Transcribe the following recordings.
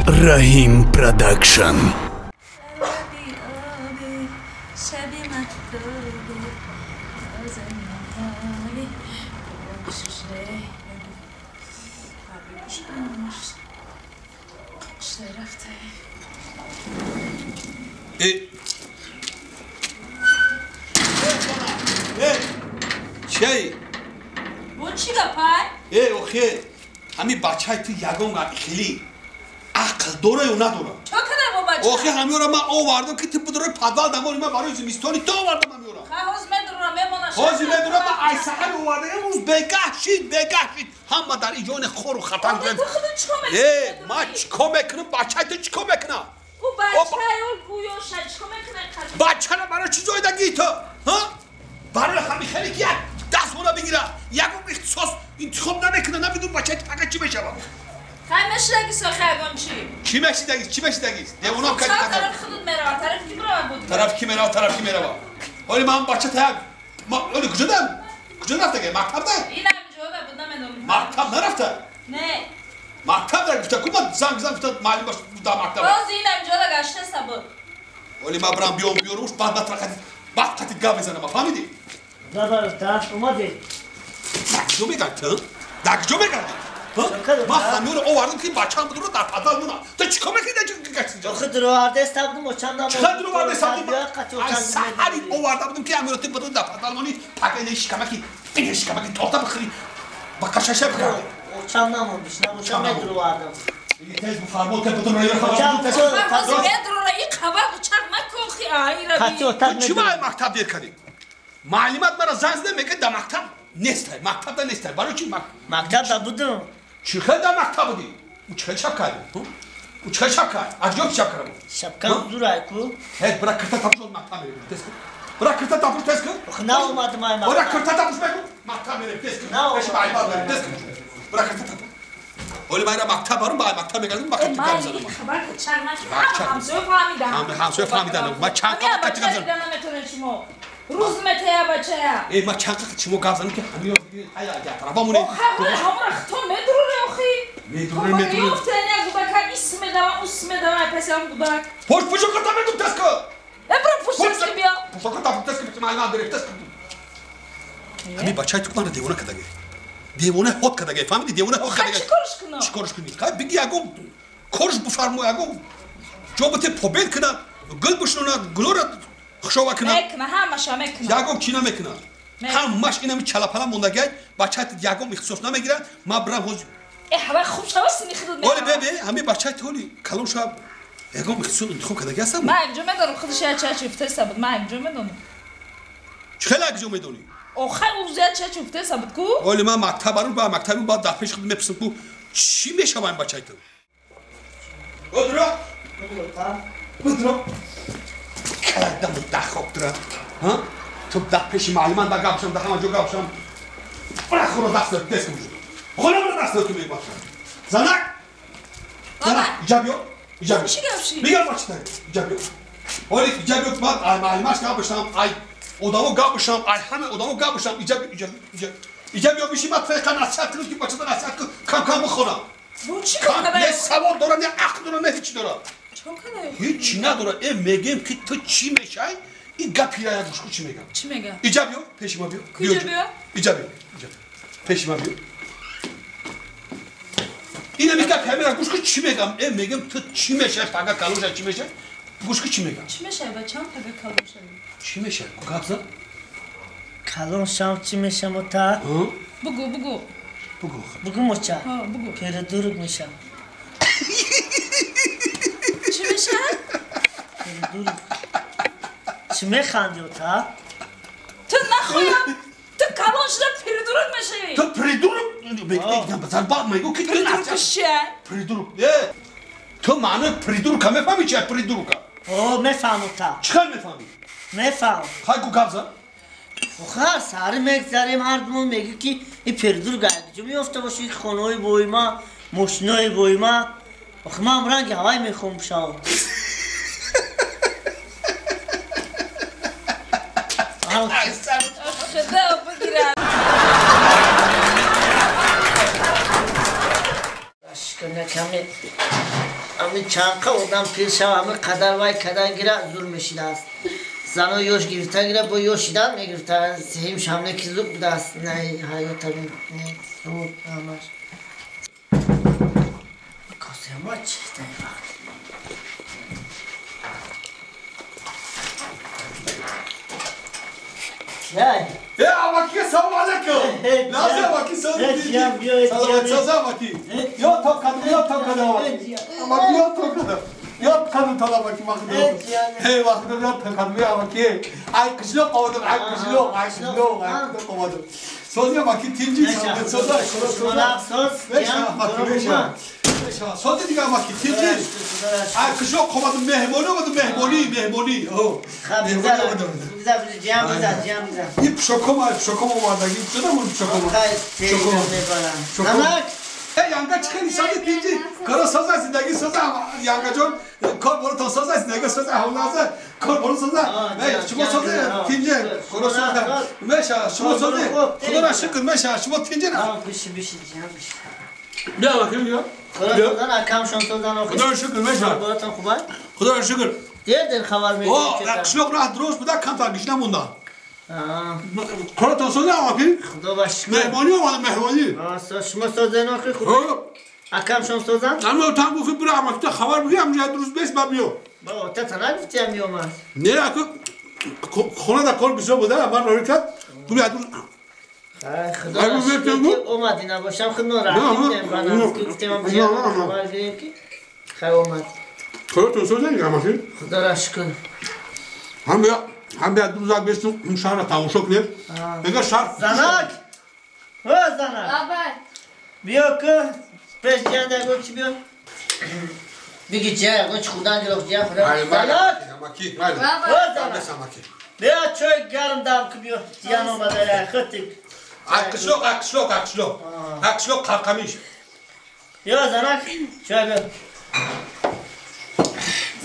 Rahim Production. Bu چیه پای؟ اوکی همین بچه تو یگم خیلی عقل داره یا نداره چه کنه با بچه؟ اوکی همیورا من آوردم که تو بداره پدال دماری من برای زمستانی تو آوردم همیورا خواهز مدرورا میمونه خوزی مدرورا من ای سحر آورده امروز بگهشید همه در ایجان خور و خطن تو خودت چیکار میکنی؟ من چیکار میکنم بچه تو چیکار میکنم او بچه اون گویوشه چیکار میکنه؟ بچه رو برای چی جای دگی تو؟ برای همین خیلی که یک دست هونه بگیره یکم اختصاص انتخاب نمیکنه نمیدون بچه فقط چی بشه خیلی مشیدگی ساخیگان چی؟ چی مشیدگی؟ دیوانم کردی طرف خودت میره طرف کی برای بود؟ طرف کی میره ولی من بچه تایم ولی کجا رفته که مکتب ده؟ این همینجا بود نمیدونم مکتب نرفته؟ نه مکتب در گفته کدوم زنگ گفته معلم باش در مکتب باز این همینجا گشته سبب ولی من برم بیارومش بعد وقتی گپ بزنم فهمیدی؟ داداش اومدی کجا میگن تو؟ در کجا میگن من همه رو آوردم که بچه هم رو در پدال مونا تو چیکار میکنی در اینجا؟ آخه درو آورده استبدم و چند چقدر درو آورده استبدم؟ از سحری آورده بودم که همه رو تو در پدال مانی پاکه شکمکی تاتا بخری با کششه بخری چند نموندیش نموندم درو آوردم یه تیز بفرمو که بدون رایی خبر خواهز مدرورا این خبر چند مکن خی آهی رو تو چی باید مکتب دیر کردی؟ معلمت مرا زنگ زده میگه در مکتب نیسته مکتب در نیسته برای چی مکتب در بودم چی خیلی در مکتب بودی؟ او چه شب کردی؟ او چه شب کرد؟ از جا شب کردم شب کردم دور ایکو هیچ برای کرتا تابوش مکتب میریم تست کن برای کرتا تابوش تست کن آخه نه اومدم های مکتب برای کرتا تابوش بگو مکتب میریم تست کن بشه معلمات میریم تست کن برای کرتا تابوش ولی من مکتب برام بعد مکتب میگردم مکتب تو گام زدم خبر چند مکتب همسوی فهمیدن همسوی فهمیدن من چند همه بچه دیدن نمیتونه چیمو روز متیا بچه ای ما چند چیمو گام زدم که همین هیا جاترا بامونه خبر همراه تو مدرونه اخی میدونه میفته نه گوبک اسم دوا پس هم گوبک پوشو کرتا میگم تست کن ابرم پوشش بیا پوشو کرتا تست کن معلومات داری تست کن همین بچه تو من دیوونه کردگی دیوونه هات کردگی فهمیدی دیوونه هات کردگی چی کارش کنی خب بگی یگم کارش بفرمو یگم جوابت پوبیل کنه گل بشنونه گلورا خشوا کنه میکنه همش میکنه یگم چی نمیکنه همش اینم چلاپلا موندگی بچه یگم اختصاص نمیگیره ما برام حوز هوا خوب شواست میخدود ولی ببین همین بچه تولی کلون شب یگم اختصاص انتخاب کردگی هستم من اینجا میدونم خودش چه چفته سبب من اینجا میدونم خیلی اگه میدونی آخه او زیاد چه چفته سبب کو ولی من مکتب برام با مکتبی بعد در پیش خود میپرسم کو چی میشه با این بچه تو بدرو کلادم دخوب درا ها تو در پیش معلمان دا گابشم دا همه جو گابشم برای خورو دست دار دست کنم خورو دست دار تو میگم زنک ایجابیو چی گفتی میگم بچه تایی ایجابیو ولی ایجابیو بعد معلماش گابشم ای odamı gabışam, ay hemen odamı gabışam, icab bir şey mat feykan nasihat kılıp ki başında nasihat kılıp kan bıkhona. Bu çi kadar ne savun dora ne akıl dora ne hiç dora. Çok kadar. Hiç ne dora megem ki tu çi meşay i gapira ya düşkü çi megam. Çi megam. İcab yok, peşim abi yok. İcab yok. Peşim abi yok. İne mi gap hemen düşkü çi megam, megem tu çi meşay paga kaluşa çi meşay. Düşkü çi megam. Çi meşay bacham paga kaluşa. چی میشه؟ گابزا؟ کلون شام چی میشه متا؟ بگو مچا بگو پیر دروغ میشم چی میشه؟ پیر دروغ چی میخندی تا؟ تو نخویم تو کلون شده پیر دروغ میشی تو پیر دروغ؟ بگم بزن بعد میگو که پیر دروغ کشه؟ پیر دروغ تو معنی پیر دروغ که میفهمی چیه پیر دروغ؟ اوه میفهمم تا چیکار میفهمی؟ میفهم خواهی گو گابزا؟ آخه سر میگذاریم مردمون میگه که این پردور گرد میفته باشه این خانه‌های بوی ما ماشینای بوی ما آخه من رنگ هوای میخوام شاو خدا بگیرم اشکال نکمی Ama çanka oradan peşa ama kadar vay kadar gira zulmeşi das. Zano yoş girta gira bu yoş idan mı girta sehim şamne kizuk das ne hayat tabi ne zor amar. Kasya maç tayfa. Gel. Ya Amaki selamun aleyküm. Nasıl Amaki selamun Sazam Amaki. Yok tokadı yok tokadı Amaki. Amaki yok tokadı. Yok kadın tola Amaki bakın. Hey bakın yok tokadı Amaki. Ay kışlok kovadım ay kışlok kovadım. Sözü Amaki tinci sandı sözü. Beşa Amaki beşa. Sözü diye Amaki tinci. Ay kışlok kovadım mehmoni olmadı mehmoni. Güzel. İp şokom var da gitti de bunu şokom. Şokom. Hey yanga çıkan insan ikinci. Kara saza sindagi saza yanga jon. Kor boru to saza sindagi saza havlaza. Kor boru saza. Hey şumo saza ikinci. Koro saza. Meşa şumo saza. Kudura şıkın meşa şumo ikinci na. Bir şey diyeceğim. Ne bakayım ya? Korosadan akşam şontodan okuyun. Kudura şıkın meşa. Kudura şıkın. Derdir havar mı? O akşlok rahat droş bu da kantar gişna bunda. Koro to saza bakayım. Kudo başka. Mehmoni olmadı mehmoni. Şumo sözden okuyun. Akşam şontodan. Ama tam bu fibra ama işte haber bu ya druz beş babıyor. Baba tatana bitemiyor mu? Ne akı kona da kol bir şey bu da ama orada bu ya druz. Ay bu olmadı na başam khno rahat bana istemem diye haber vereyim ki. Hay olmadı. Koro to saza ya ama ki. Kudo aşkın. Hem bir druz beşin şara tavuşok ne? Ega şart. Zanak. Ha zanak. Haber. Biyo ki beş canda göçmüyor. Bir gideceğim, göç kudan gelip gideceğim. Zanak. Ama ki. Hayır. Ha zanak. Biyo çöy garım dam kıbıyor. Ziyan olmadı öyle kıttık. Akşlok kalkamış. Yo zanak. Şöyle.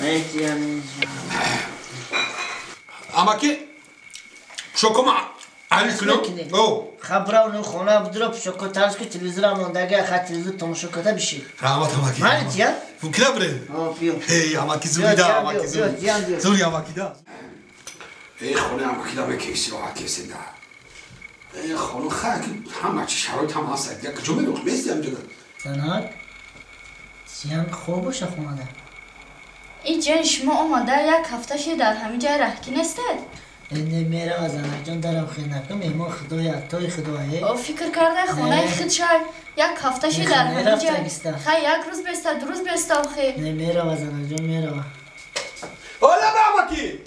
Evet yani. Ama ki şokoma Ali kilo. O. Xabra onu xona budurab şoko tarz ki televizyon mondaga xat televizyon tomosha kata bir şey. Rahmat ama ki. Malik ya. Bu kila bre. Yapıyor. Hey ama ki zurida ama ki zuri ama ki da. Hey xona ama ki da be kesi o akesi da. Hey xona xak hamma çişaro tam asad ya cümle yok mesem diyor. Zanak. Ziyan خوب باشه خونه. این جای شما آماده یک هفته شد در همین جای رخکین استد؟ نه میره زنک جان دارم خیلی نکنم مهمان خدای عطای خدایه. او فکر کرده خونه خود شد یک هفته شد در همین جای. خیلی یک روز بسته دو روز بسته و خیلی. نه میره زنک جان میره. Ola ama ki.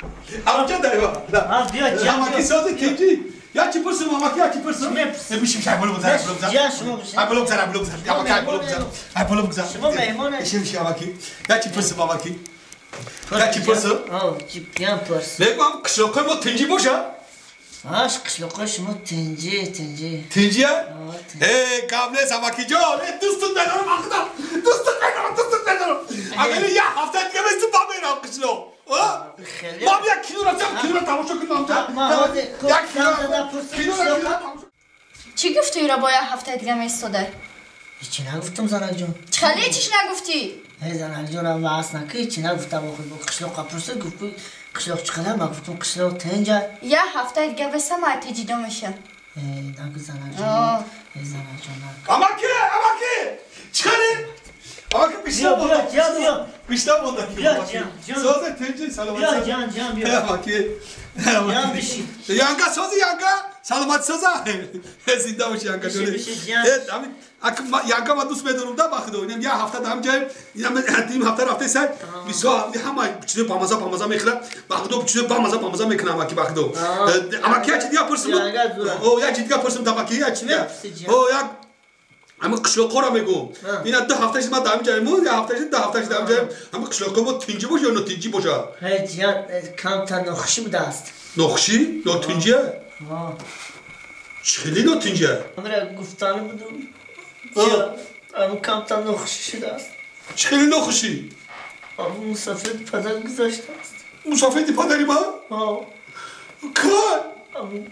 Amca da ya. Ha diyor can. Ama ki sözü ikinci. Ya çıpırsın ama ki ya çıpırsın. Bir şey bunu güzel. Ya şunu bir şey. Ay bunu güzel. Ya bak ay bunu güzel. Ay bunu güzel. Şunu mehmana. Bir şey ama ki. Ya çıpırsın ama ki. Ya çıpırsın. Oh çıpyan pırs. Ne bu kışlok mu tinci boşa? Ha kışlok şunu tinci. Tinci ya? Hey kavle ama ki jo. Dostun ben onu bakıda. Dostun ben onu. Ageli ya hafta etkemesin babaya kışlok. Mam ya kilo tavuk şokun ya kilo چی گفتی را با یک هفته دیگه میستاده؟ هیچی نگفتم زنک جان. چخلی چیش نگفتی؟ هی زنک جان هم واسه نکه هیچی نگفتم آخه با قشلاق قپرسه گفت قشلاق چخله ما گفتم قشلاق تنجا. یه هفته دیگه بسه ما تجیدا میشه. نگو زنک جان. هی زنک جان نگو. Ama ki çıkarı. Ama ki pişler bunda. Can. Pişler bunda. Can. Sözde tenci salamat. Can. Ama ki. Can bir şey. Yanga sözü yanga. Salamat söza. Zinda hoş yanga. Bir şey can. Evet abi. Yanga madus bedurumda bakdı oynayım. Ya hafta da amca ya din hafta sen bir so ama içine pamaza mekla. Bakdı içine pamaza mekla ama ki bakdı. Ama ki ciddi yaparsın. O ya ciddi yaparsın da bak ya ciddi. O ya ama kışla koramego. Yine de hafta içinde daha amca mı? Ya hafta içinde amca. Ama kışla komu tinci boş ya no tinci boşa. Hey can kamta noxşi budast. Noxşi? No tinci? Ha. Çili no tinci. Amra guftanı budum. Ya ama kamta noxşi dast. Çili noxşi. Ama musafir padar güzaştı. Musafir padari ma? Ha. Kar.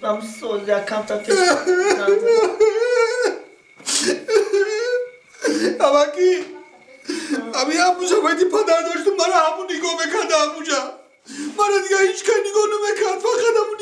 Ama sol ya kamta peş. اما همونجا باید پدر داشتم مرا همون نگاه بکرد همونجا مرا دیگه هیچ که نگاه نمیکرد فقط همون